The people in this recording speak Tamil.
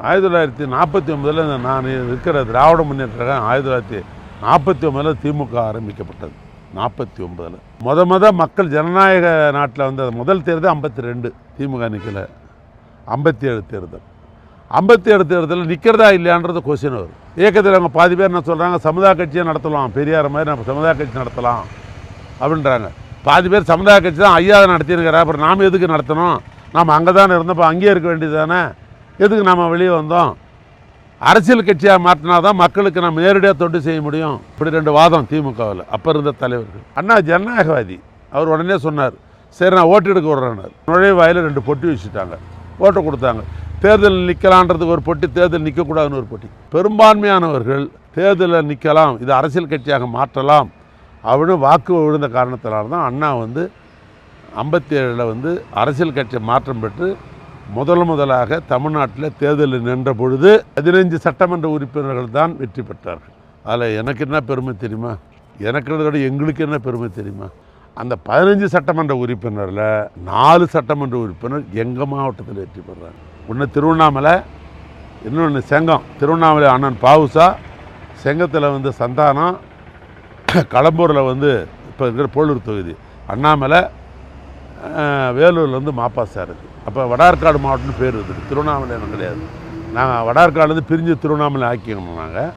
1949 நான் இருக்கிற திராவிட முன்னேற்ற கழகம் 1949 திமுக ஆரம்பிக்கப்பட்டது. 49 மக்கள் ஜனநாயக நாட்டில் வந்த முதல் தேர்தல் 52, திமுக நிற்கல. 57 தேர்தல், 57 தேர்தலில் நிற்கிறதா இல்லையான்றது கொஸ்டின் வரும். இயக்கத்தில் அவங்க பாதி பேர் என்ன சொல்கிறாங்க, சமுதாய கட்சியை நடத்தலாம், பெரியார் மாதிரி நம்ம சமுதாய கட்சி நடத்தலாம் அப்படின்றாங்க. பாதி பேர் சமுதாய கட்சி தான் ஐயா நடத்தினுங்கிறார், அப்புறம் நாம் எதுக்கு நடத்தணும், நாம் அங்கே தானே இருந்தப்போ அங்கேயே இருக்க வேண்டியது தானே, எதுக்கு நம்ம வெளியே வந்தோம், அரசியல் கட்சியாக மாற்றினா தான் மக்களுக்கு நம்ம நேரடியாக தொண்டு செய்ய முடியும். இப்படி 2 வாதம் திமுகவில் அப்போ இருந்த தலைவர்கள். அண்ணா ஜனநாயகவாதி, அவர் உடனே சொன்னார், சரி நான் ஓட்டு எடுக்க விடுறேன்னார். நுழைவாயில் 2 பொட்டி வச்சுட்டாங்க, ஓட்டை கொடுத்தாங்க. தேர்தல் நிற்கலான்றதுக்கு ஒரு பொட்டி, தேர்தல் நிற்கக்கூடாதுன்னு ஒரு பொட்டி. பெரும்பான்மையானவர்கள் தேர்தலில் நிற்கலாம், இது அரசியல் கட்சியாக மாற்றலாம் அப்படின்னு வாக்கு விழுந்த காரணத்தினால தான் அண்ணா 57 அரசியல் கட்சி மாற்றம் பெற்று முதலாக தமிழ்நாட்டில் தேர்தலில் நின்ற பொழுது 15 சட்டமன்ற உறுப்பினர்கள் தான் வெற்றி பெற்றார்கள். அதில் எனக்கு என்ன பெருமை தெரியுமா, எனக்குறத விட எங்களுக்கு என்ன பெருமை தெரியுமா, அந்த 15 சட்டமன்ற உறுப்பினரில் 4 சட்டமன்ற உறுப்பினர் எங்கள் மாவட்டத்தில் வெற்றி பெறாங்க. ஒன்று திருவண்ணாமலை, இன்னொன்று செங்கம். திருவண்ணாமலை அண்ணன் பாவுசா, செங்கத்தில் சந்தானம், கடம்பூரில் இப்போ இருக்கிற போலூர் தொகுதி அண்ணாமலை, வேலூரில் மாப்பாசா இருக்குது. அப்போ வடார்காடு மாவட்டம்னு பேர் இருக்குது, திருவண்ணாமலை கிடையாது. நாங்கள் வடார்காடுலேருந்து பிரிஞ்சு திருவண்ணாமலை ஆக்கிக்கணும் நாங்கள்.